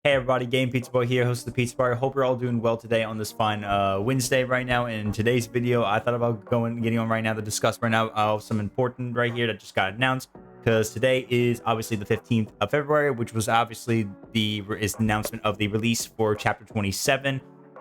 Hey everybody, Game Pizza Boy here, host of the Pizza Bar. Hope you're all doing well today on this fine Wednesday right now. And in today's video, I thought about getting on right now to discuss right now some important right here that just got announced. Because today is obviously the 15th of February, which was obviously the announcement of the release for Chapter 27.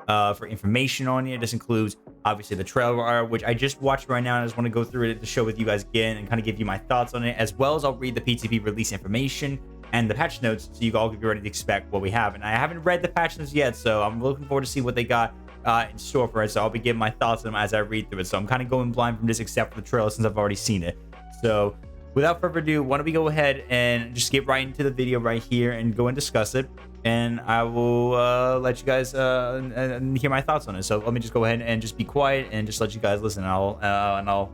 For information on it, this includes obviously the trailer, which I just watched right now, and I just want to go through it to show with you guys again and kind of give you my thoughts on it, as well as I'll read the PTB release information and the patch notes, so you all can be ready to expect what we have. And I haven't read the patch notes yet, so I'm looking forward to see what they got in store for us. So I'll be giving my thoughts on them as I read through it. So I'm kind of going blind from this, except for the trailer, since I've already seen it. So without further ado, why don't we go ahead and just get right into the video right here and go and discuss it. And I will let you guys hear my thoughts on it. So let me just go ahead and just be quiet and just let you guys listen. I'll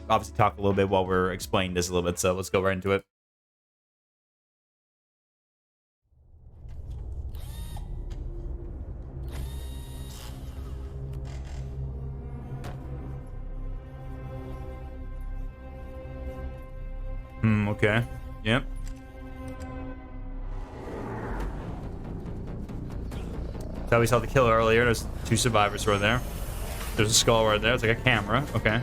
obviously talk a little bit while we're explaining this a little bit. So let's go right into it. Okay. Yep. So we saw the killer earlier. There's two survivors right there. There's a skull right there. It's like a camera. Okay.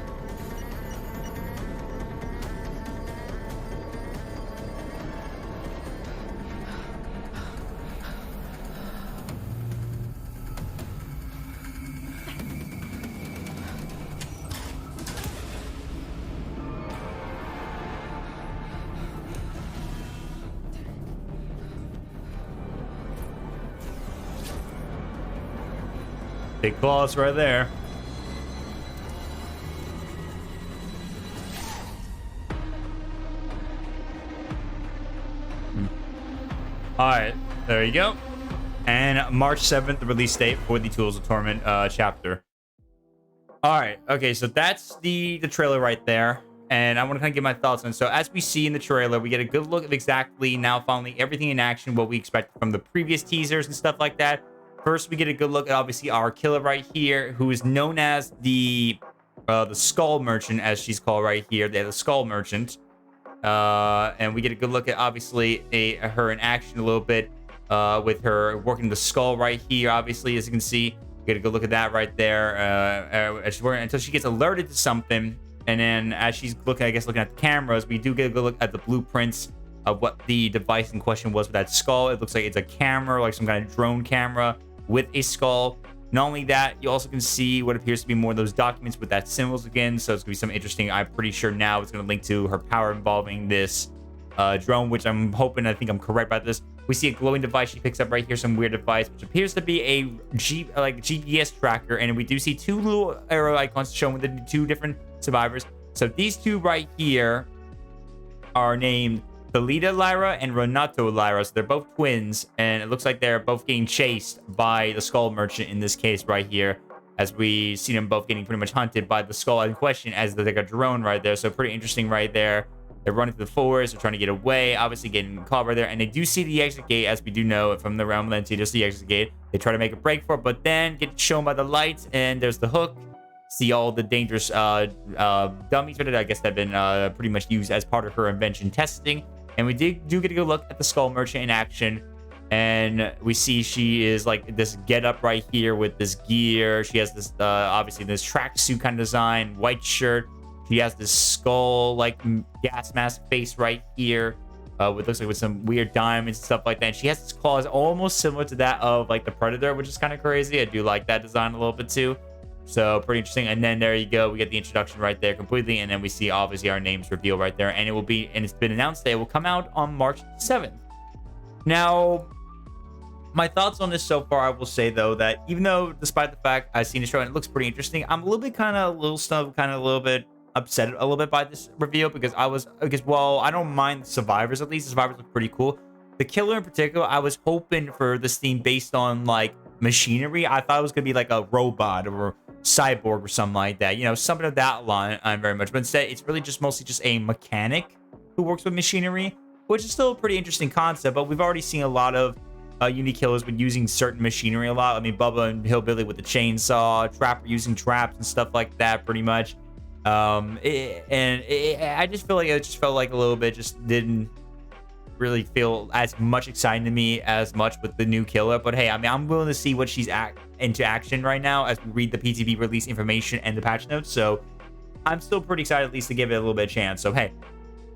Big claws right there. All right, there you go. And March 7th, the release date for the Tools of Torment chapter. All right, okay, so that's the trailer right there. And I want to kind of get my thoughts on it. So as we see in the trailer, we get a good look of exactly now finally everything in action, what we expect from the previous teasers and stuff like that. First, we get a good look at obviously our killer right here, who is known as the Skull Merchant, as she's called right here. They're the Skull Merchant, and we get a good look at obviously her in action a little bit with her working the skull right here. Obviously, as you can see, we get a good look at that right there as she's working, until she gets alerted to something, and then as she's looking, I guess looking at the cameras, we do get a good look at the blueprints of what the device in question was with that skull. It looks like it's a camera, like some kind of drone camera with a skull. Not only that, you also can see what appears to be more of those documents with that symbols again. So it's gonna be some interesting. I'm pretty sure now it's gonna link to her power involving this drone, which I'm hoping, I think I'm correct about this. We see a glowing device she picks up right here, some weird device, which appears to be a GPS tracker, and we do see two little arrow icons showing the two different survivors. So these two right here are named Belita Lyra and Renato Lyra. So they're both twins, and it looks like they're both getting chased by the Skull Merchant in this case right here, as we see them both getting pretty much hunted by the skull in question as like a drone right there. So pretty interesting right there. They're running through the forest, they're trying to get away, obviously getting caught right there, and they do see the exit gate, as we do know from the realm lens. Just the exit gate. They try to make a break for it, but then get shown by the lights, and there's the hook. See all the dangerous dummies with it, I guess, that have been pretty much used as part of her invention testing. And we do get a good look at the Skull Merchant in action. And we see she is like this get up right here with this gear. She has this, obviously, this tracksuit kind of design, white shirt. She has this skull, like, gas mask face right here. With looks like with some weird diamonds and stuff like that. And she has this claws almost similar to that of, like, the Predator, which is kind of crazy. I do like that design a little bit, too. So pretty interesting. And then there you go, we get the introduction right there completely, and then we see obviously our names revealed right there, and it's been announced that it will come out on March 7th. Now, my thoughts on this so far, I will say though that even though despite the fact I've seen the show and it looks pretty interesting, I'm a little bit a little bit upset a little bit by this reveal, because well, I don't mind the survivors. At least the survivors look pretty cool. The killer in particular, I was hoping for this theme based on like machinery. I thought it was gonna be like a robot or cyborg or something like that, you know, something of that line. Very much, but instead it's really just mostly just a mechanic who works with machinery, which is still a pretty interesting concept. But we've already seen a lot of unique killers been using certain machinery a lot. I mean, Bubba and Hillbilly with the chainsaw, Trapper using traps and stuff like that, pretty much. I just feel like it just felt like a little bit just didn't really feel as much excited to me as much with the new killer. But hey, I mean, I'm willing to see what she's into action right now as we read the PTB release information and the patch notes. So I'm still pretty excited at least to give it a little bit of chance. So hey,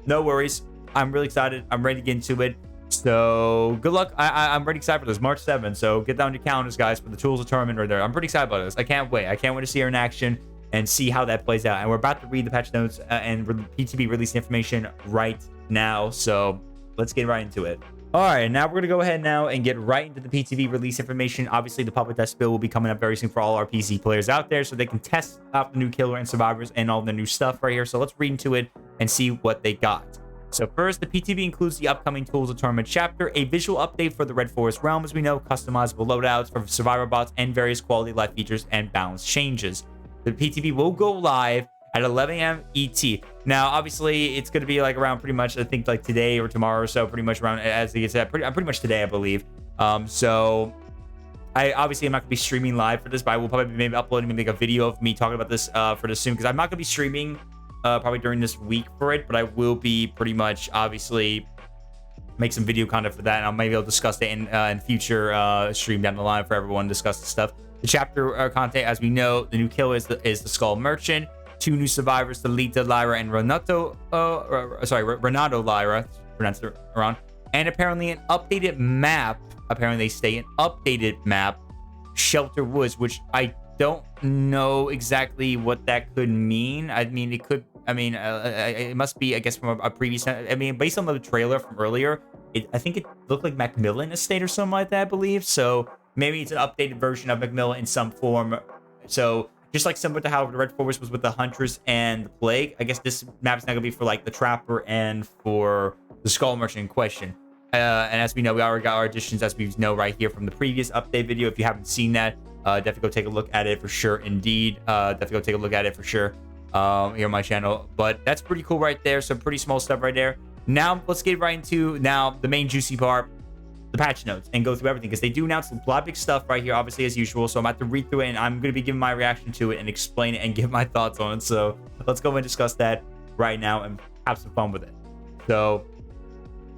no worries. I'm really excited. I'm ready to get into it. So good luck. I'm pretty excited for this March 7th. So get down your calendars, guys, for the tools of tournament right there. I'm pretty excited about this. I can't wait. I can't wait to see her in action and see how that plays out. And we're about to read the patch notes and PTB release information right now. So let's get right into it. All right, now we're going to go ahead now and get right into the PTB release information. Obviously, the public test build will be coming up very soon for all our PC players out there so they can test out the new killer and survivors and all the new stuff right here. So let's read into it and see what they got. So first, the PTB includes the upcoming Tools of Tournament chapter, a visual update for the Red Forest realm, as we know, customizable loadouts for survivor bots, and various quality of life features and balance changes. The PTB will go live at 11 a.m. ET. Now, obviously, it's going to be like around pretty much, I think, like today or tomorrow or so, pretty much around as it gets at pretty much today, I believe. So I obviously am not going to be streaming live for this, but I will probably be maybe uploading maybe like a video of me talking about this for this soon, because I'm not going to be streaming probably during this week for it, but I will be pretty much obviously make some video content for that, and I'll maybe able to discuss it in future stream down the line for everyone to discuss the stuff. The chapter content, as we know, the new killer is the Skull Merchant, 2 new survivors, Talita Lyra and Renato Lyra, pronounced it wrong, and apparently an updated map. Apparently they say an updated map, Shelter Woods, which I don't know exactly what that could mean. I mean, it could. I mean, it must be, I guess, from a previous. I mean, based on the trailer from earlier, I think it looked like Macmillan Estate or something like that, I believe. So maybe it's an updated version of Macmillan in some form. So just like similar to how the Red Forest was with the Huntress and the Plague, I guess this map is now gonna be for like the Trapper and for the Skull Merchant in question. And as we know, we already got our additions, as we know right here from the previous update video. If you haven't seen that, definitely go take a look at it for sure. Indeed, definitely go take a look at it for sure here on my channel. But that's pretty cool right there. Some pretty small stuff right there. Now let's get right into the main juicy part, the patch notes, and go through everything, because they do announce a lot of big stuff right here, obviously, as usual. So I'm about to read through it, and I'm going to be giving my reaction to it and explain it and give my thoughts on it. So let's go and discuss that right now and have some fun with it. So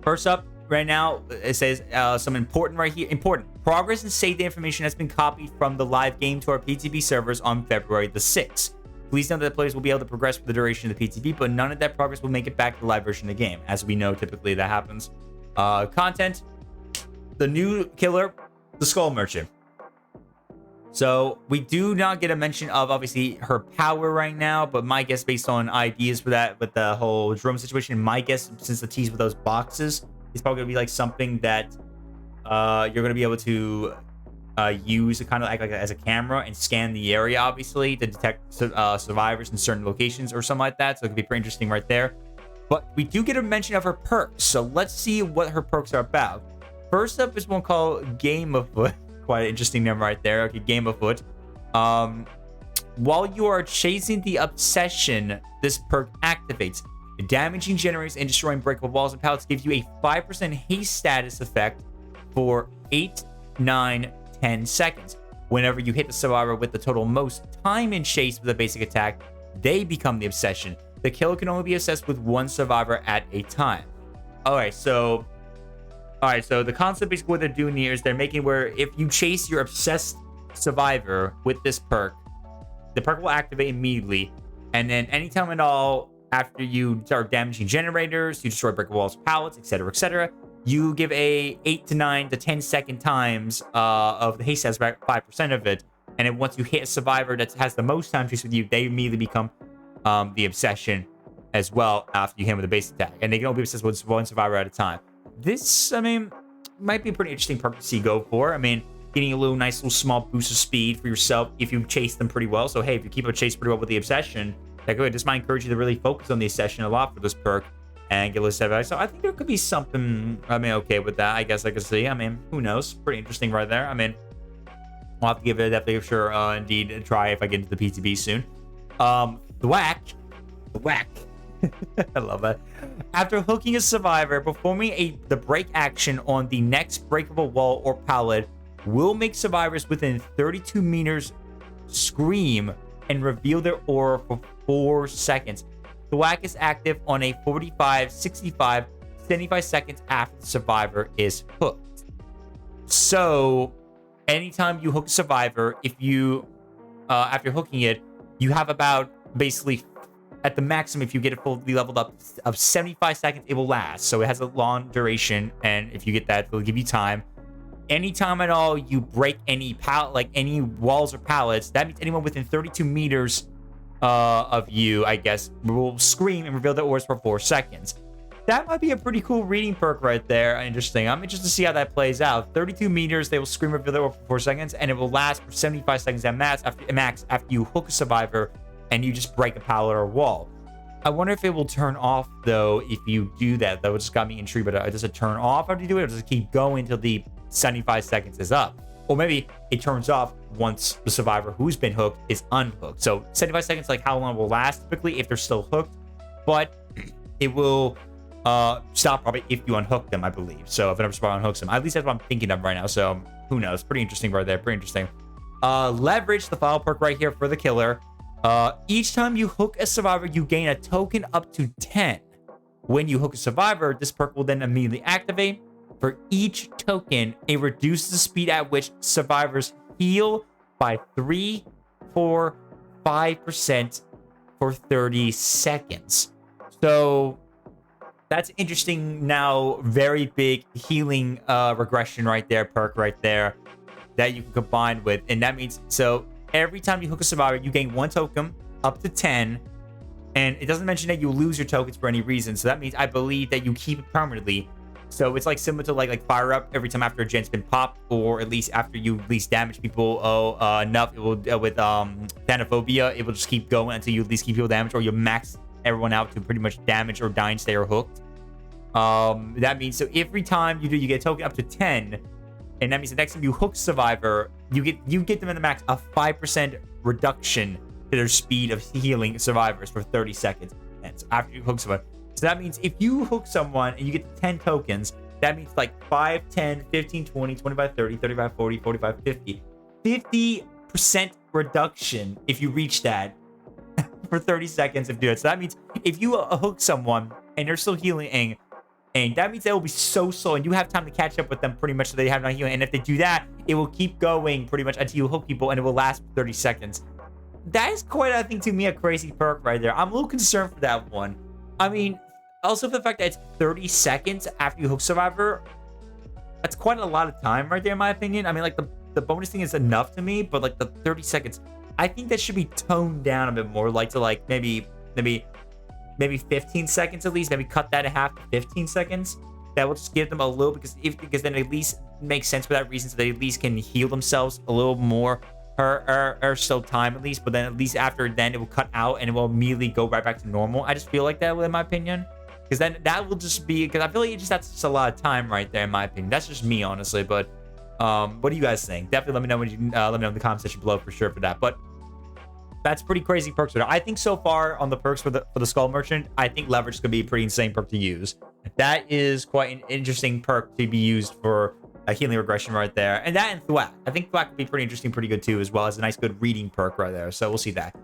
first up right now, it says some important right here. Important progress and save data information has been copied from the live game to our PTB servers on February the 6th. Please note that players will be able to progress for the duration of the PTB, but none of that progress will make it back to the live version of the game. As we know, typically that happens. Content. The new killer, the Skull Merchant. So we do not get a mention of, obviously, her power right now, but my guess, based on ideas for that with the whole drone situation, my guess, since the tease with those boxes, is probably going to be like something that you're going to be able to use to kind of act like as a camera and scan the area, obviously, to detect survivors in certain locations or something like that. So it could be pretty interesting right there. But we do get a mention of her perks. So let's see what her perks are about. First up is one called Game Afoot. Quite an interesting name right there. Okay, Game Afoot. While you are chasing the obsession, this perk activates. Damaging generators and destroying breakable walls and pallets gives you a 5% haste status effect for 8, 9, 10 seconds. Whenever you hit the survivor with the total most time in chase with a basic attack, they become the obsession. The killer can only be assessed with 1 survivor at a time. Alright, so the concept basically what they're doing here is they're making where if you chase your obsessed survivor with this perk, the perk will activate immediately, and then anytime at all after you start damaging generators, you destroy breakable walls, pallets, etc., you give a 8 to 9 to 10 second times of the haste as 5% of it, and then once you hit a survivor that has the most time chase with you, they immediately become the obsession as well after you hit them with a base attack, and they can only be obsessed with 1 survivor at a time. This, I mean, might be a pretty interesting perk to see go for. I mean, getting a nice little small boost of speed for yourself if you chase them pretty well. So hey, if you keep a chase pretty well with the obsession, that could just might encourage you to really focus on the obsession a lot for this perk and get a little advice. So I think there could be something, I mean, okay with that. I guess I could see. I mean, who knows? Pretty interesting right there. I mean, I'll have to give it definitely sure indeed a try if I get into the PTB soon. The whack. I love that. After hooking a survivor, performing the break action on the next breakable wall or pallet will make survivors within 32 meters scream and reveal their aura for 4 seconds. The whack is active on a 45, 65, 75 seconds after the survivor is hooked. So anytime you hook a survivor, if you after hooking it, you have about basically at the maximum, if you get it fully leveled up, of 75 seconds it will last. So it has a long duration, and if you get that, it'll give you time. Anytime at all you break any like any walls or pallets, that means anyone within 32 meters of you, I guess, will scream and reveal their ores for 4 seconds. That might be a pretty cool reading perk right there. Interesting. I'm interested to see how that plays out. 32 meters, they will scream and reveal their ore for 4 seconds, and it will last for 75 seconds at max after you hook a survivor and you just break a pallet or wall. I wonder if it will turn off, though, if you do that. That just got me intrigued, but does it turn off after you do it, or does it keep going until the 75 seconds is up? Or maybe it turns off once the survivor who's been hooked is unhooked. So 75 seconds, like how long it will last typically if they're still hooked, but it will stop probably if you unhook them, I believe. So if another survivor unhooks them, at least that's what I'm thinking of right now. So who knows? Pretty interesting right there. Pretty interesting. Leverage, the final perk right here for the killer. Each time you hook a survivor, you gain a token up to 10. When you hook a survivor, this perk will then immediately activate. For each token, it reduces the speed at which survivors heal by 3, 4, 5% for 30 seconds. So that's interesting now. Very big healing regression right there, perk right there that you can combine with. And that means, so every time you hook a survivor, you gain 1 token up to 10. And it doesn't mention that you lose your tokens for any reason. So that means I believe that you keep it permanently. So it's like similar to like fire up every time after a gen's been popped, or at least after you at least damage people enough. It will with Thanophobia, it will just keep going until you at least keep people damaged, or you max everyone out to pretty much damage or dying, stay or hooked. That means so every time you do, you get a token up to 10, and that means the next time you hook survivor, you get them in the max a 5% reduction to their speed of healing survivors for 30 seconds. And so after you hook someone. So that means if you hook someone and you get 10 tokens, that means like 5, 10, 15, 20, 25, 30, 35, 40, 45, 50. 50% reduction if you reach that for 30 seconds of doing it. So that means if you hook someone and they're still healing, and that means they will be so slow and you have time to catch up with them pretty much so they have no healing. And if they do that, it will keep going pretty much until you hook people, and it will last 30 seconds. That is quite, I think, to me, a crazy perk right there. I'm a little concerned for that one. I mean, also for the fact that it's 30 seconds after you hook survivor, that's quite a lot of time right there, in my opinion. I mean, like the bonus thing is enough to me, but like the 30 seconds, I think that should be toned down a bit more, like to like maybe 15 seconds at least. Maybe cut that in half to 15 seconds. That will just give them a little, because then at least makes sense for that reason, so they at least can heal themselves a little more or still time at least. But then at least after then it will cut out and it will immediately go right back to normal. I just feel like that, in my opinion. Because then that will just be, because I feel like that's just a lot of time right there, in my opinion. That's just me, honestly. But what do you guys think? Definitely let me know let me know in the comment section below for sure for that. But that's pretty crazy perks. I think so far on the perks for the Skull Merchant, I think Leverage is gonna be a pretty insane perk to use. That is quite an interesting perk to be used for a healing regression right there. And that and Thwack. I think Thwack would be pretty interesting, pretty good too, as well as a nice good reading perk right there. So we'll see that.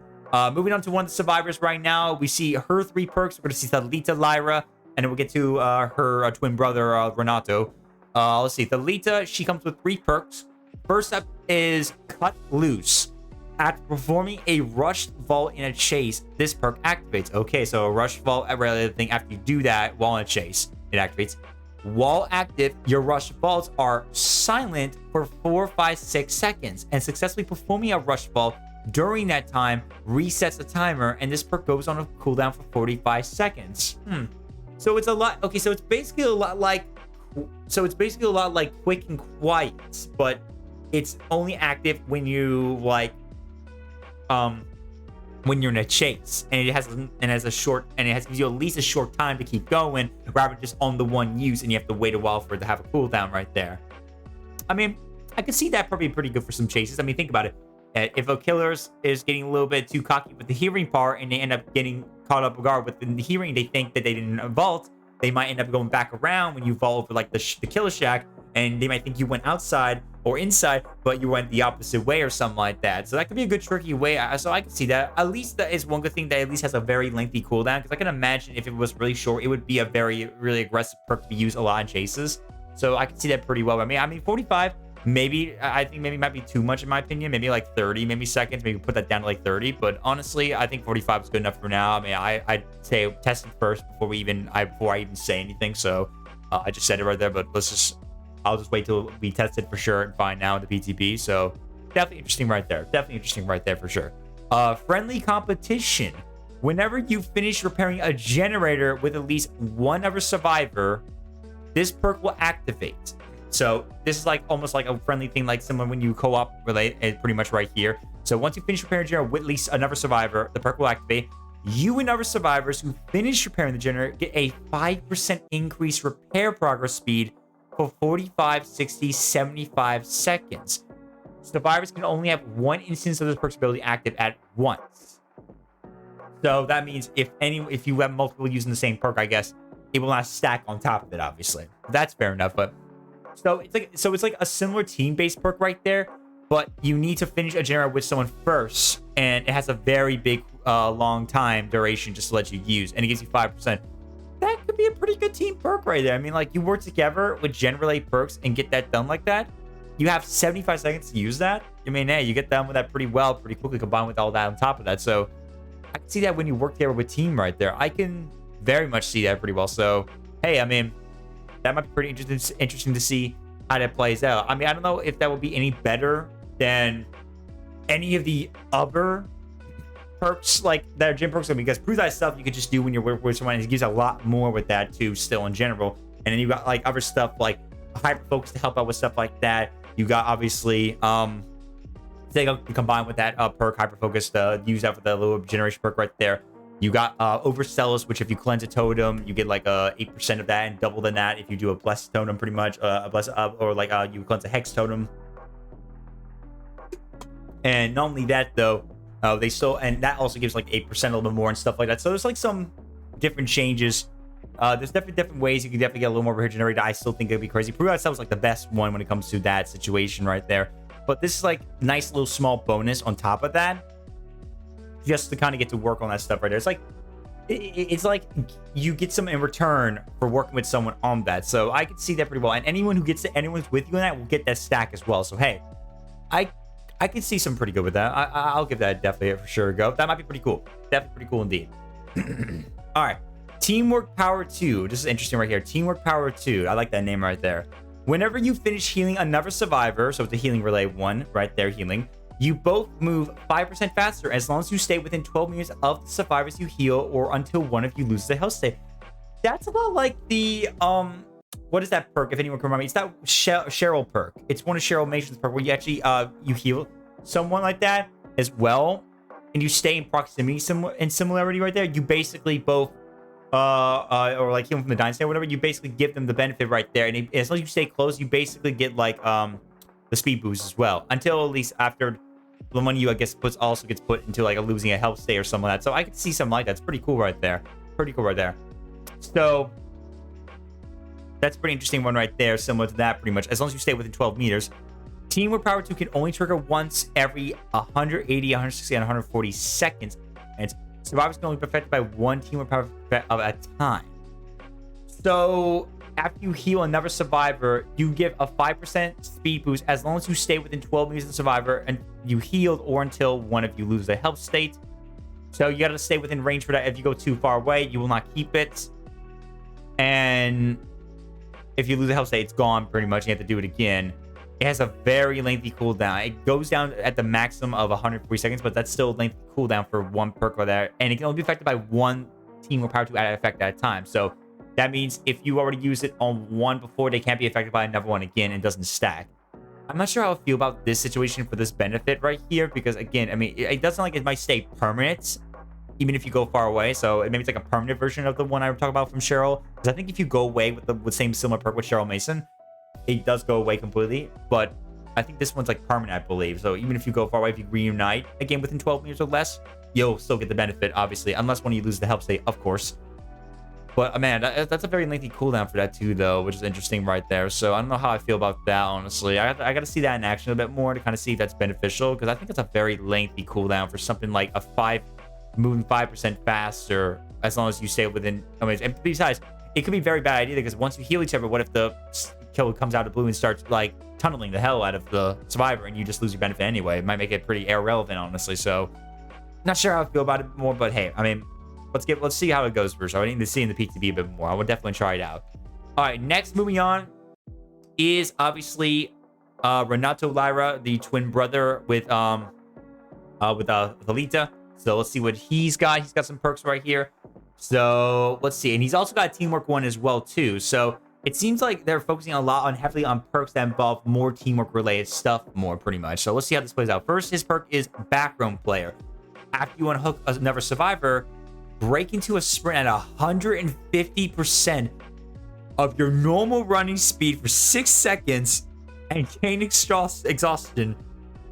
Moving on to one of the survivors right now, we see her 3 perks. We're going to see Thalita, Lyra, and then we'll get to her twin brother, Renato. Let's see. Thalita, she comes with 3 perks. First up is Cut Loose. After performing a rushed vault in a chase, this perk activates. Okay, so a rushed vault, every other thing, after you do that while in a chase, it activates. While active, your rushed vaults are silent for 4, 5, 6 seconds, and successfully performing a rushed vault during that time resets the timer, and this perk goes on a cooldown for 45 seconds. So it's a lot. Okay, so it's basically a lot like Quick and Quiet, but it's only active when you when you're in a chase, and it gives you at least a short time to keep going, rather than just on the one use and you have to wait a while for it to have a cooldown right there. I mean, I could see that probably pretty good for some chases. I mean, think about it. If a killer is getting a little bit too cocky with the hearing part, and they end up getting caught up guard with the hearing, they think that they didn't vault, they might end up going back around when you vault for like the killer shack, and they might think you went outside or inside, but you went the opposite way or something like that. So that could be a good tricky way. So I can see that. At least that is one good thing, that at least has a very lengthy cooldown, because I can imagine if it was really short, it would be a very, really aggressive perk to be used a lot in chases. So I can see that pretty well. I mean 45, maybe, I think maybe might be too much in my opinion. Maybe like 30, maybe seconds, maybe put that down to like 30. But honestly, I think 45 is good enough for now. I mean, I'd say test it first before I even say anything. So I just said it right there, but I'll just wait till we test it for sure and find now in the PTB. So definitely interesting right there. Definitely interesting right there for sure. Friendly competition. Whenever you finish repairing a generator with at least one other survivor, this perk will activate. So this is like almost like a friendly thing, like similar when you co-op relate, pretty much right here. So once you finish repairing a generator with at least another survivor, the perk will activate. You and other survivors who finish repairing the generator get a 5% increased repair progress speed for 45, 60, 75 seconds. Survivors can only have one instance of this perk's ability active at once. So that means if you have multiple using the same perk, I guess it will not stack on top of it, obviously. That's fair enough, but it's like a similar team-based perk right there, but you need to finish a generator with someone first, and it has a very big long time duration just to let you use, and it gives you 5%. That could be a pretty good team perk right there. I mean, like, you work together with gen relay perks and get that done like that. You have 75 seconds to use that. I mean, hey, you get done with that pretty well, pretty quickly, combined with all that on top of that. So I can see that when you work together with team right there. I can very much see that pretty well. So, hey, I mean, that might be pretty interesting to see how that plays out. I mean, I don't know if that would be any better than any of the other perks, like that are gym perks, because prove that stuff you could just do when you're with someone, and it gives a lot more with that too, still in general. And then you got like other stuff like hyper focus to help out with stuff like that. You got obviously they combine with that perk hyper focus to use that for the little generation perk right there. You got Overzealous, which if you cleanse a totem, you get like 8% of that, and double than that if you do a blessed totem, pretty much or like you cleanse a hex totem. And not only that though, they still, and that also gives like 8% a little bit more and stuff like that. So there's like some different changes. There's definitely different ways you can definitely get a little more repair generator. I still think it'd be crazy. Prove That was like the best one when it comes to that situation right there. But this is like nice little small bonus on top of that, just to kind of get to work on that stuff right there. It's like it's like you get some in return for working with someone on that. So I can see that pretty well. And anyone anyone's with you on that will get that stack as well. So hey, I can see some pretty good with that. I'll give that definitely for sure a go. That might be pretty cool. Definitely pretty cool indeed. All right. Teamwork Power 2. This is interesting right here. Teamwork Power 2. I like that name right there. Whenever you finish healing another survivor, so it's a healing relay 1 right there, healing, you both move 5% faster as long as you stay within 12 meters of the survivors you heal, or until one of you loses a health state. That's a lot like the what is that perk, if anyone can remember? It's that Cheryl perk. It's one of Cheryl Mason's perk where you actually you heal someone like that as well, and you stay in proximity and similarity right there. You basically both or like heal from the dying state or whatever. You basically give them the benefit right there, and as long as you stay close, you basically get like the speed boost as well, until at least after the one you, I guess, also gets put into like a losing a health state or something like that. So I could see something like that. It's pretty cool right there. Pretty cool right there. So that's a pretty interesting one right there, similar to that pretty much. As long as you stay within 12 meters. Teamwork Power 2 can only trigger once every 180, 160, and 140 seconds. And survivors can only be affected by one Teamwork Power at a time. So after you heal another survivor, you give a 5% speed boost as long as you stay within 12 meters of the survivor and you healed, or until one of you loses a health state. So you gotta stay within range for that. If you go too far away, you will not keep it. And if you lose a health state, it's gone pretty much. You have to do it again. It has a very lengthy cooldown. It goes down at the maximum of 140 seconds, but that's still a lengthy cooldown for one perk or that. And it can only be affected by one Teamwork Power 2 at effect at a time. So that means if you already use it on one before, they can't be affected by another one again and doesn't stack. I'm not sure how I feel about this situation for this benefit right here, because again, I mean, it doesn't like it might stay permanent even if you go far away. So maybe it's like a permanent version of the one I was talking about from Cheryl. Because I think if you go away with the same similar perk with Cheryl Mason, it does go away completely. But I think this one's like permanent, I believe. So even if you go far away, if you reunite again within 12 meters or less, you'll still get the benefit, obviously, unless when you lose the health state, of course. But man, that's a very lengthy cooldown for that too, though, which is interesting right there. So I don't know how I feel about that, honestly. I got to see that in action a bit more to kind of see if that's beneficial, because I think it's a very lengthy cooldown for something like moving 5% faster, as long as you stay within. I mean, and besides, it could be a very bad idea, because once you heal each other, what if the kill comes out of blue and starts like tunneling the hell out of the survivor, and you just lose your benefit anyway? It might make it pretty irrelevant, honestly. So not sure how I feel about it more, but hey, I mean, let's see how it goes first. I need to see in the PTB a bit more. I would definitely try it out. All right, next, moving on, is obviously Renato Lyra, the twin brother with Thalita. So let's see what he's got. He's got some perks right here. So let's see, and he's also got a teamwork one as well too. So it seems like they're focusing a lot heavily on perks that involve more teamwork related stuff, more pretty much. So let's see how this plays out. First, his perk is backroom player. After you unhook another survivor, break into a sprint at 150% of your normal running speed for 6 seconds and gain exhaustion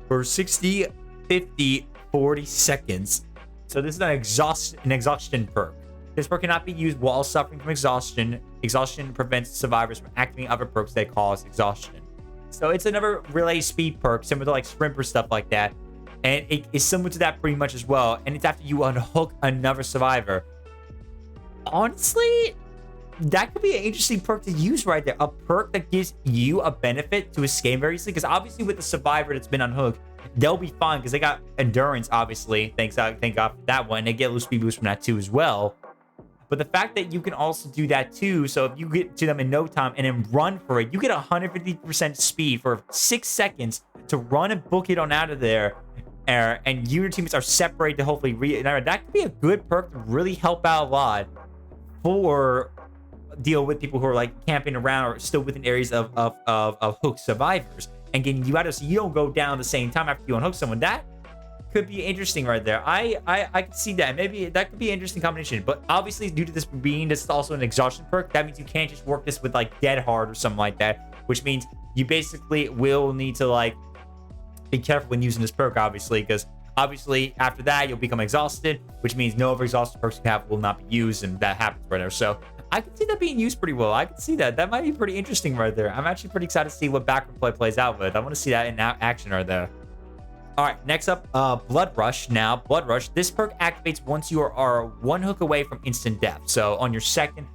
for 60, 50, 40 seconds. So this is an exhaustion perk. This perk cannot be used while suffering from exhaustion. Exhaustion prevents survivors from activating other perks that cause exhaustion. So it's another relay speed perk, similar to like sprint or stuff like that. And it is similar to that pretty much as well. And it's after you unhook another survivor. Honestly, that could be an interesting perk to use right there. A perk that gives you a benefit to escape very easily. Because obviously with the survivor that's been unhooked, they'll be fine because they got endurance, obviously. Thank God for that one. They get a little speed boost from that too as well. But the fact that you can also do that too, so if you get to them in no time and then run for it, you get 150% speed for 6 seconds to run and book it on out of there. And you and your teammates are separated to hopefully that could be a good perk to really help out a lot for deal with people who are like camping around or still within areas of hooked survivors and getting you out of, so you don't go down the same time after you unhook someone. That could be interesting right there. I could see that. Maybe that could be an interesting combination. But obviously, due to this is also an exhaustion perk, that means you can't just work this with like dead hard or something like that, which means you basically will need to like be careful when using this perk, obviously, because obviously after that you'll become exhausted, which means no other exhaustion perks you have will not be used, and that happens right there. So I can see that being used pretty well. I can see that. That might be pretty interesting right there. I'm actually pretty excited to see what backroom play plays out with. I want to see that in action right there. All right, next up, Blood Rush. Now, Blood Rush, this perk activates once you are one hook away from instant death. So on your second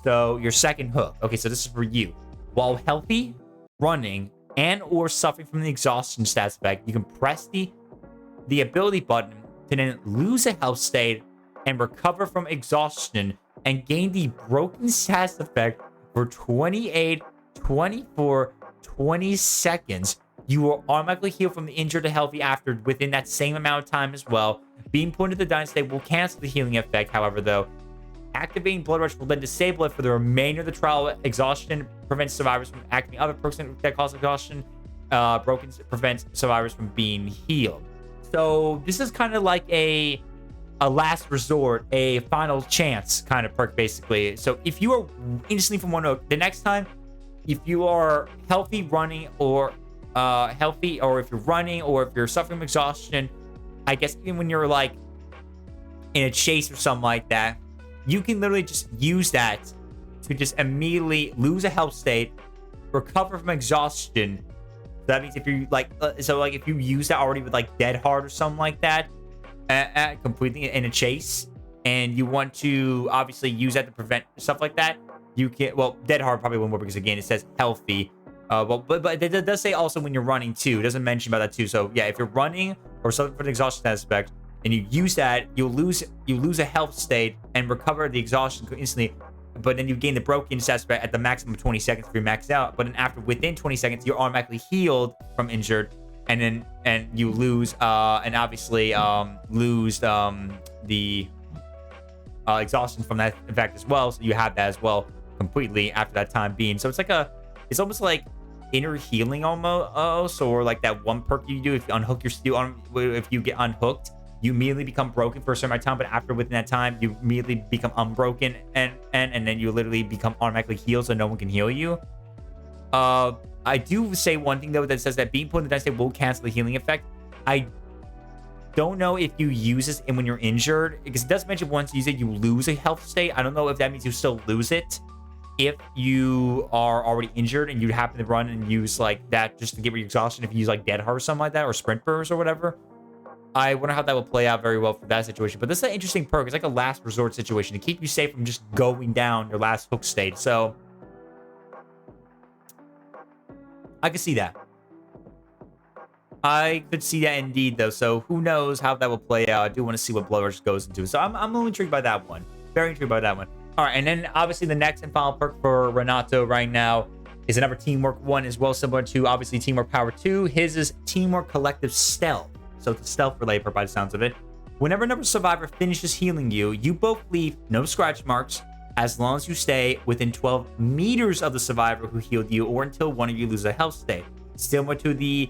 hook. Okay, so this is for you. While healthy, running, and or suffering from the exhaustion stats effect, you can press the ability button to then lose a health state and recover from exhaustion and gain the broken stats effect for 28, 24, 20 seconds. You will automatically heal from the injured to healthy after within that same amount of time as well. Being put into the dying state will cancel the healing effect, however, though. Activating Blood Rush will then disable it for the remainder of the trial. Exhaustion prevents survivors from activating other perks that cause exhaustion. Broken prevents survivors from being healed. So this is kind of like a last resort, a final chance kind of perk, basically. So if you are instantly from one hook, the next time, if you are healthy, running, or if you're running, or if you're suffering from exhaustion, I guess even when you're like in a chase or something like that, you can literally just use that to just immediately lose a health state, recover from exhaustion. So that means if you like, if you use that already with like Dead Hard or something like that, completely in a chase, and you want to obviously use that to prevent stuff like that, you can. Well, Dead Hard probably won't work because again it says healthy. But it does say also when you're running too. It doesn't mention about that too. So yeah, if you're running or something for the exhaustion aspect, and you use that, you lose a health state and recover the exhaustion instantly. But then you gain the broken stats at the maximum of 20 seconds if you're maxed out. But then within 20 seconds, you're automatically healed from injured, and you lose and obviously lose the exhaustion from that effect as well. So you have that as well completely after that time being. So it's almost like inner healing almost, or like that one perk you do if you unhook if you get unhooked, you immediately become broken for a certain amount of time, but after within that time, you immediately become unbroken, and then you literally become automatically healed, so no one can heal you. I do say one thing though that says that being put in the dice state will cancel the healing effect. Don't know if you use this and when you're injured, because it does mention once you use it, you lose a health state. I don't know if that means you still lose it if you are already injured and you happen to run and use like that just to get rid of your exhaustion. If you use like Dead Heart or something like that, or Sprint Burst or whatever. I wonder how that will play out very well for that situation. But this is an interesting perk. It's like a last resort situation to keep you safe from just going down your last hook state. So I could see that. I could see that indeed, though. So who knows how that will play out. I do want to see what Blood Rush goes into. So I'm a little intrigued by that one. Very intrigued by that one. All right, and then obviously the next and final perk for Renato right now is another Teamwork one as well, similar to obviously Teamwork Power 2. His is Teamwork Collective Stealth. So it's a stealth related perk by the sounds of it. Whenever another survivor finishes healing you, you both leave no scratch marks as long as you stay within 12 meters of the survivor who healed you, or until one of you loses a health state. Similar to the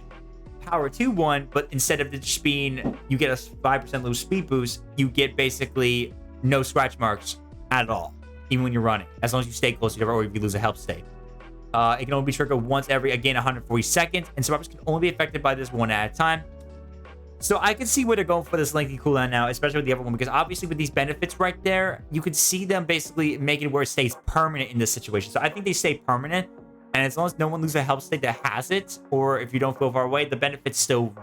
Power 2 one, but instead of it just being you get a 5% low speed boost, you get basically no scratch marks at all, even when you're running, as long as you stay close to each other or if you lose a health state. It can only be triggered once every, again, 140 seconds, and survivors can only be affected by this one at a time. So I can see where they're going for this lengthy cooldown now, especially with the other one, because obviously with these benefits right there, you could see them basically making it where it stays permanent in this situation. So I think they stay permanent. And as long as no one loses a health state that has it, or if you don't feel far away, the benefits still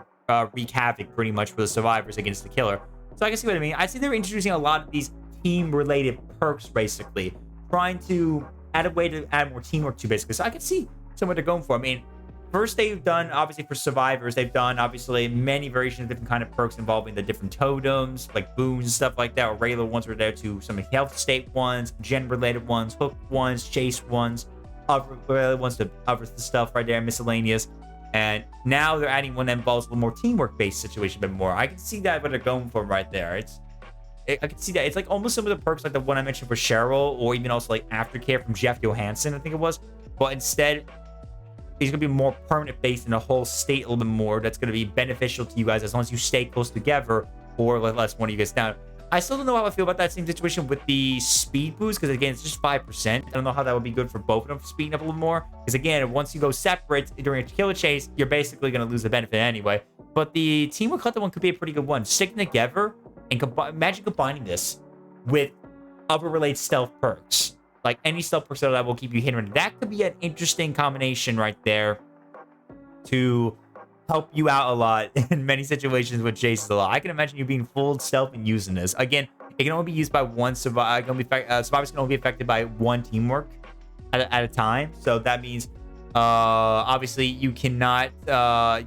wreak havoc pretty much for the survivors against the killer. So I can see what I mean. I see they're introducing a lot of these team-related perks, basically. Trying to add a way to add more teamwork to, basically. So I can see what they're going for. I mean, first they've done, obviously, for survivors, they've done, obviously, many variations of different kind of perks involving the different totems, like boons and stuff like that, or regular ones were there to some health state ones, gen-related ones, hook ones, chase ones, other ones to other stuff right there, miscellaneous. And now they're adding one that involves a little more teamwork-based situation a bit more. I can see that what they're going for right there. I can see that. It's like almost some of the perks like the one I mentioned for Cheryl, or even also like Aftercare from Jeff Johansson, I think it was. But instead, it's going to be more permanent based in the whole state a little bit more. That's going to be beneficial to you guys as long as you stay close together or let less one of you guys down. I still don't know how I feel about that same situation with the speed boost, because again, it's just 5%. I don't know how that would be good for both of them, speeding up a little more. Because again, once you go separate during a killer chase, you're basically going to lose the benefit anyway. But the Teamwork Collective one could be a pretty good one. Sticking together and imagine combining this with other related stealth perks. Like any stealth perk that will keep you hidden. That could be an interesting combination right there to help you out a lot in many situations with chases a lot. I can imagine you being full stealth and using this. Again, it can only be used by one survivor. Survivors can only be affected by one teamwork at a time. So that means, obviously, you cannot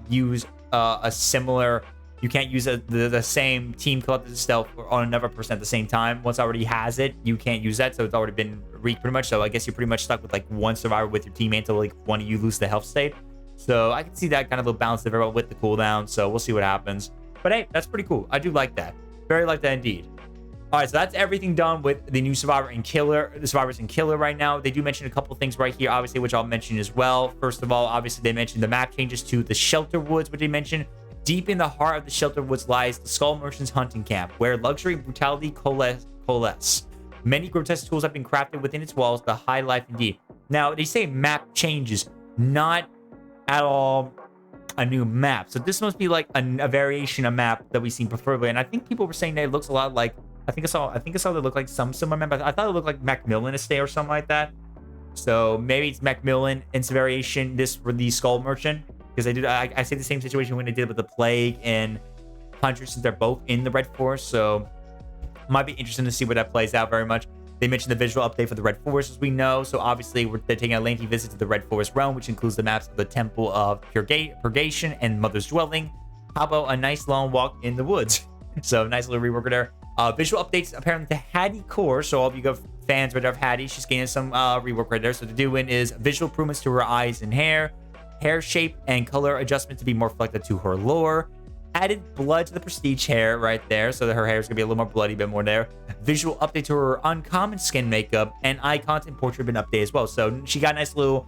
use a similar. You can't use the same team collective stealth on another person at the same time. Once it already has it, you can't use that. So it's already been wreaked pretty much. So I guess you're pretty much stuck with like one survivor with your teammate until like one of you lose the health state. So I can see that kind of a balance very well with the cooldown. So we'll see what happens. But hey, that's pretty cool. I do like that. Very like that indeed. All right, so that's everything done with the new Survivor and Killer, the Survivors and Killer right now. They do mention a couple things right here, obviously, which I'll mention as well. First of all, obviously, they mentioned the map changes to the Shelter Woods, which they mentioned. Deep in the heart of the Shelter Woods lies the Skull Merchant's hunting camp, where luxury and brutality coalesce. Many grotesque tools have been crafted within its walls, the high life indeed. Now, they say map changes, not at all a new map. So this must be like a variation of map that we've seen preferably. And I think people were saying that it looks a lot like, I think I saw they look like some similar map. I thought it looked like Macmillan Estate or something like that. So maybe it's Macmillan and its variation, this for the Skull Merchant. Because I say the same situation when they did with the Plague and Hunter, since they're both in the Red Forest. So might be interesting to see where that plays out very much. They mentioned the visual update for the Red Forest, as we know. So obviously, they're taking a lengthy visit to the Red Forest realm, which includes the maps of the Temple of Purgation and Mother's Dwelling. How about a nice long walk in the woods? So nice little rework there. Visual updates apparently to Hattie Core. So all of you go fans right there of Hattie, she's getting some rework right there. So the doing is visual improvements to her eyes and hair shape and color adjustment to be more reflective to her lore. Added blood to the prestige hair right there, so that her hair is gonna be a little more bloody, a bit more there. Visual update to her uncommon skin makeup, and eye content portrait been updated as well. So she got a nice little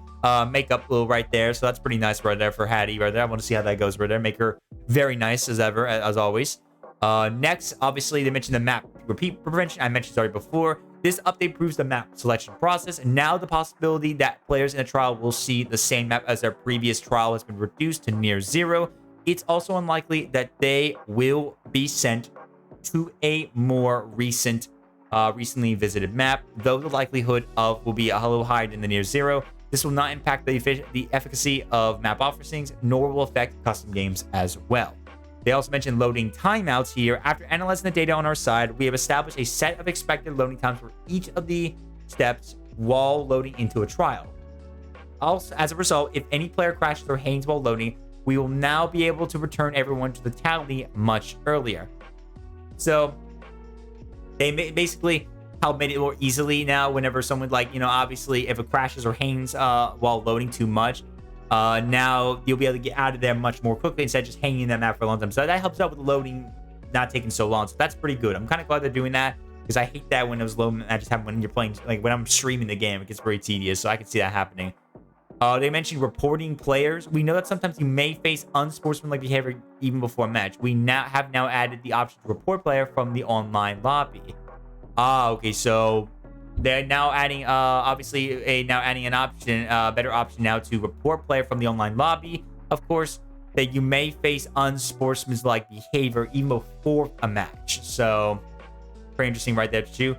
makeup little right there, so that's pretty nice right there for Hattie right there. I want to see how that goes right there. Make her very nice as ever, as always. Next, obviously, they mentioned the map repeat prevention. I mentioned already before. This update proves the map selection process, and now the possibility that players in a trial will see the same map as their previous trial has been reduced to near zero. it's also unlikely that they will be sent to a more recently visited map, though the likelihood of will be a little higher than the near zero. This will not impact the efficacy of map offerings, nor will affect custom games as well. They also mentioned loading timeouts here. After analyzing the data on our side, we have established a set of expected loading times for each of the steps while loading into a trial. Also, as a result, if any player crashes or hangs while loading, we will now be able to return everyone to the tally much earlier. So they basically help made it more easily now whenever someone, like, obviously if it crashes or hangs while loading too much, now you'll be able to get out of there much more quickly instead of just hanging them out for a long time. So that helps out with the loading not taking so long. So that's pretty good. I'm kind of glad they're doing that, because I hate that when it was low. I just have when you're playing, like when I'm streaming the game, it gets very tedious. So I can see that happening. They mentioned reporting players. We know that sometimes you may face unsportsmanlike behavior even before a match. We have now added the option to report player from the online lobby. Okay, so they're now adding, adding an option, better option now to report player from the online lobby. Of course, that you may face unsportsmanlike behavior even before a match. So, pretty interesting right there too.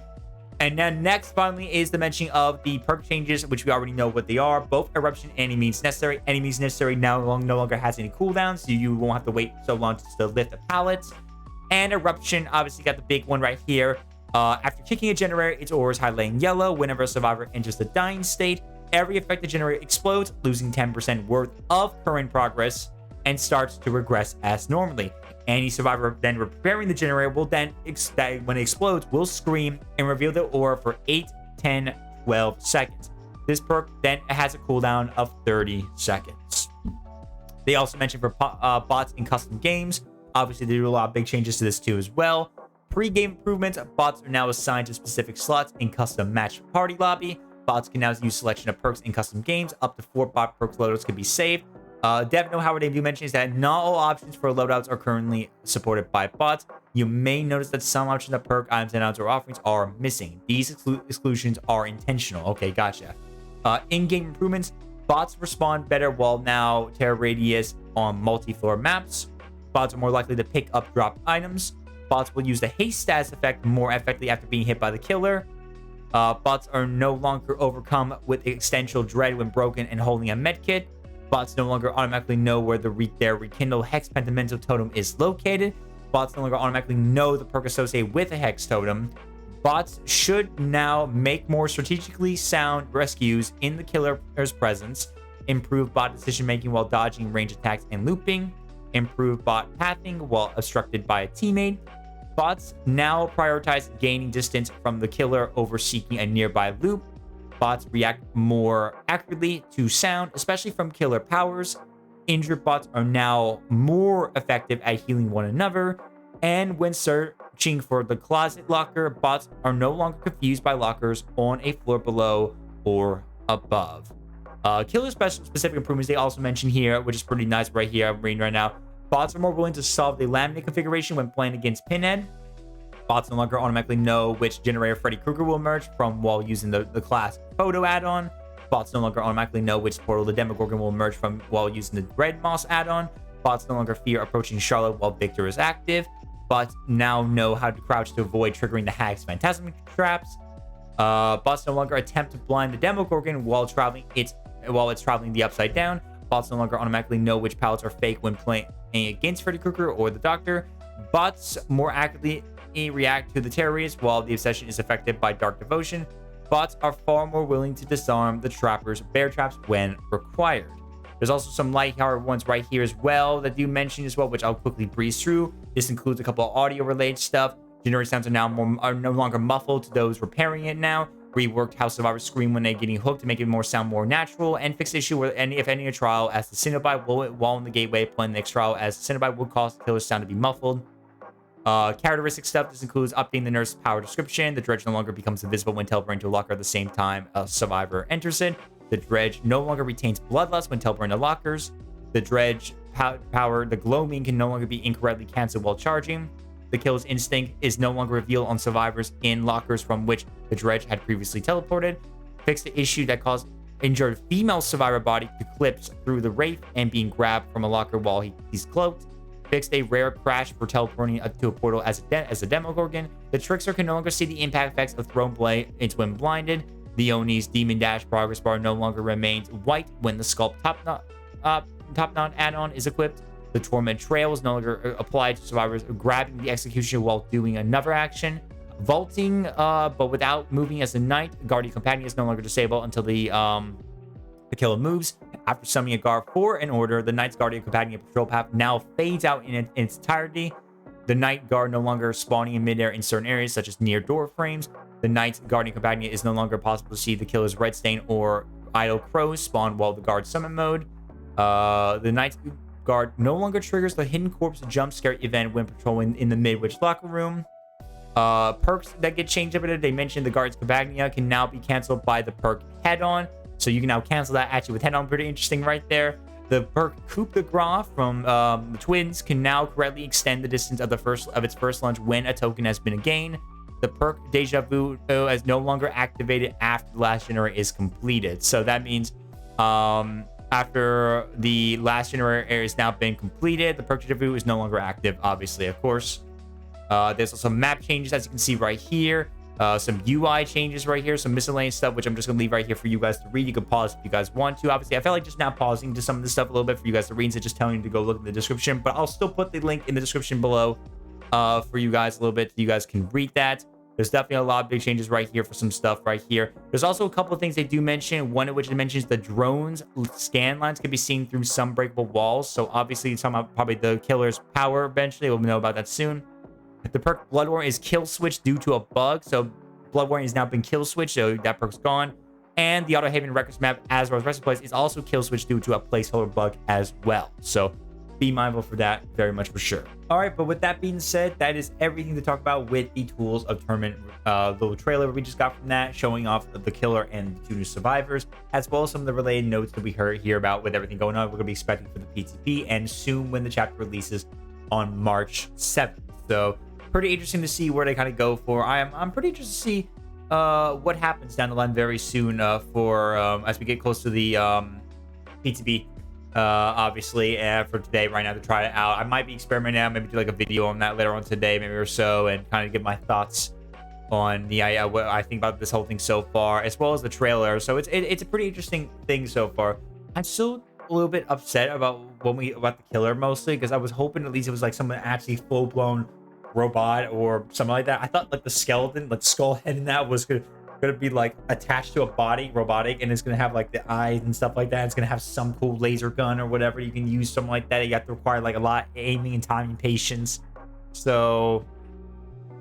And now next, finally, is the mentioning of the perk changes, which we already know what they are. Both Eruption and Any Means Necessary. Any Means Necessary no longer has any cooldowns, so you won't have to wait so long to lift the pallets. And Eruption, obviously, got the big one right here. After kicking a generator, its aura is highlighting yellow. Whenever a survivor enters the dying state, every affected generator explodes, losing 10% worth of current progress, and starts to regress as normally. Any survivor then repairing the generator will then, when it explodes, will scream and reveal the aura for 8, 10, 12 seconds. This perk then has a cooldown of 30 seconds. They also mentioned for bots in custom games. Obviously, they do a lot of big changes to this too as well. Pre-game improvements, bots are now assigned to specific slots in custom match party lobby. Bots can now use selection of perks in custom games. Up to 4 bot perks loadouts can be saved. Devno, however, they do mention is that not all options for loadouts are currently supported by bots. You may notice that some options of perk items and odds or offerings are missing. These exclusions are intentional. Okay, gotcha. In-game improvements, bots respond better while now terror radius on multi-floor maps. Bots are more likely to pick up dropped items. Bots will use the haste status effect more effectively after being hit by the killer. Bots are no longer overcome with existential dread when broken and holding a medkit. Bots no longer automatically know where their rekindle hex pentamental totem is located. Bots no longer automatically know the perk associated with a hex totem. Bots should now make more strategically sound rescues in the killer's presence. Improve bot decision making while dodging range attacks and looping. Improve bot pathing while obstructed by a teammate. Bots now prioritize gaining distance from the killer over seeking a nearby loop. Bots react more accurately to sound, especially from killer powers. Injured bots are now more effective at healing one another. And when searching for the closet locker, bots are no longer confused by lockers on a floor below or above. Killer specific improvements they also mention here, which is pretty nice right here. I'm reading right now. Bots are more willing to solve the laminate configuration when playing against Pinhead. Bots no longer automatically know which generator Freddy Krueger will emerge from while using the class photo add-on. Bots no longer automatically know which portal the Demogorgon will emerge from while using the Red Moss add-on. Bots no longer fear approaching Charlotte while Victor is active. Bots now know how to crouch to avoid triggering the Hag's Phantasm traps. Bots no longer attempt to blind the Demogorgon while it's traveling the Upside Down. Bots no longer automatically know which pallets are fake when playing against Freddy Krueger or the Doctor. Bots more accurately react to the terrorists while the obsession is affected by Dark Devotion. Bots are far more willing to disarm the trapper's bear traps when required. There's also some light-hearted ones right here as well that do mention as well, which I'll quickly breeze through. This includes a couple of audio-related stuff. Generated sounds are no longer muffled to those repairing it now. Reworked how survivors scream when they're getting hooked to make it sound more natural, and fixed the issue where if ending a trial as the Cinnabite while in the gateway, playing the next trial as the Cinnabite would cause the killer's sound to be muffled. Characteristic stuff. This includes updating the nurse's power description. The dredge no longer becomes invisible when teleporting to a locker at the same time a survivor enters it. The dredge no longer retains bloodlust when teleporting to lockers. The dredge power, the glow beam, can no longer be incorrectly canceled while charging. The killer's instinct is no longer revealed on survivors in lockers from which the dredge had previously teleported. Fix the issue that caused injured female survivor body to clips through the wraith and being grabbed from a locker while he's cloaked. Fixed a rare crash for teleporting to a portal as a Demogorgon. The Trickster can no longer see the impact effects of Thrown Blade when blinded. The Oni's Demon Dash progress bar no longer remains white when the Sculpt Top Knot add-on is equipped. The Torment Trail is no longer applied to survivors grabbing the execution while doing another action. Vaulting, but without moving as a knight. Guardian Companion is no longer disabled until the killer moves. After summoning a guard for an order, the Knight's Guardian Companion patrol path now fades out in its entirety. The Knight Guard no longer spawning in midair in certain areas, such as near door frames. The Knight's Guardian Companion is no longer possible to see the killer's Red Stain or Idle Crows spawn while the guard summon mode. The Knight's Guard no longer triggers the Hidden Corpse jump scare event when patrolling in the Midwich locker room. Perks that get changed up, they mentioned the Guard's Companion can now be canceled by the perk Head On. So you can now cancel that actually with Head On. Pretty interesting right there. The perk Coup de Grace from the Twins can now correctly extend the distance of its first lunge when a token has been gained. The perk Deja Vu is no longer activated after the last generator is completed. So that means after the last generator has now been completed, the perk Deja Vu is no longer active, obviously, of course. There's also some map changes, as you can see right here. Some UI changes right here, some miscellaneous stuff, which I'm just going to leave right here for you guys to read. You can pause if you guys want to. Obviously, I felt like just now pausing to some of this stuff a little bit for you guys to read, instead of just telling you to go look in the description. But I'll still put the link in the description below for you guys a little bit so you guys can read that. There's definitely a lot of big changes right here for some stuff right here. There's also a couple of things they do mention, one of which it mentions the drone's scan lines can be seen through some breakable walls. So obviously, it's talking about probably the killer's power eventually. We'll know about that soon. The perk Blood Warrior is kill switched due to a bug. So Blood Warrior has now been kill switched, so that perk's gone. And the Auto Haven Records map, as well as Resting Place, is also kill switched due to a placeholder bug as well. So be mindful for that very much for sure. All right, but with that being said, that is everything to talk about with the Tools of Tournament little trailer we just got from that, showing off the killer and the 2 new survivors, as well as some of the related notes that we hear about with everything going on. We're going to be expecting for the PTB and soon when the chapter releases on March 7th. So pretty interesting to see where they kind of go for. I'm pretty interested to see what happens down the line very soon for as we get close to the PTB. Obviously, for today, right now, to try it out. I might be experimenting now, maybe do like a video on that later on today, maybe or so, and kind of give my thoughts on the what I think about this whole thing so far, as well as the trailer. So it's a pretty interesting thing so far. I'm still a little bit upset about the killer mostly, because I was hoping at least it was like someone actually full blown robot or something like that. I thought like the skeleton, like skull head in that was gonna be like attached to a body, robotic, and it's gonna have like the eyes and stuff like that. It's gonna have some cool laser gun or whatever you can use, something like that. You have to require like a lot of aiming and timing patience. So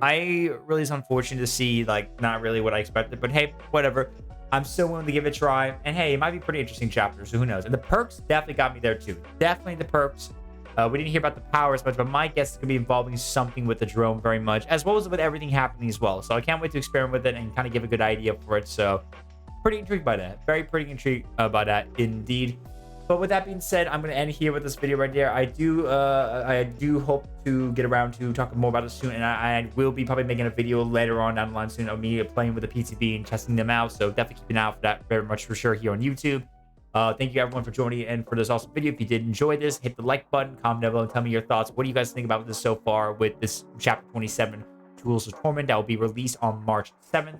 really is unfortunate to see like not really what I expected, but hey, whatever. I'm still willing to give it a try, and hey, it might be pretty interesting chapter, so who knows. And the perks definitely got me there too. Definitely the perks. We didn't hear about the power as much, but my guess is going to be involving something with the drone very much, as well as with everything happening as well. So I can't wait to experiment with it and kind of give a good idea for it. So pretty intrigued by that. Pretty intrigued by that indeed. But with that being said, I'm going to end here with this video right there. I do hope to get around to talking more about it soon, and I will be probably making a video later on down the line soon of me playing with the PTB and testing them out. So definitely keep an eye out for that very much for sure here on YouTube. Thank you everyone for joining in for this awesome video. If you did enjoy this, hit the like button, comment down below, and tell me your thoughts. What do you guys think about this so far with this chapter 27 Tools of Torment that will be released on March 7th?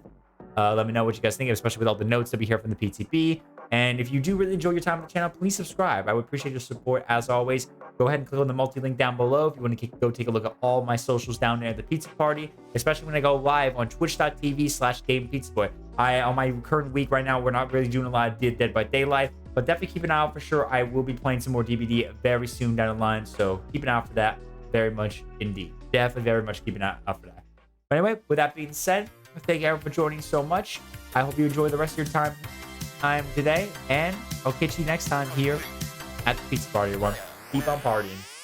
Let me know what you guys think, especially with all the notes that we hear from the PTB. And if you do really enjoy your time on the channel, please subscribe. I would appreciate your support as always. Go ahead and click on the multi-link down below if you want to go take a look at all my socials down there at the Pizza Party, especially when I go live on twitch.tv/GamePizzaBoy. On my current week right now, we're not really doing a lot of Dead by Daylight, but definitely keep an eye out for sure. I will be playing some more DBD very soon down the line, so keep an eye out for that very much indeed. Definitely very much keep an eye out for that. But anyway, with that being said, thank you everyone for joining so much. I hope you enjoy the rest of your time today, and I'll catch you next time here at the Pizza Party, everyone. Keep on partying.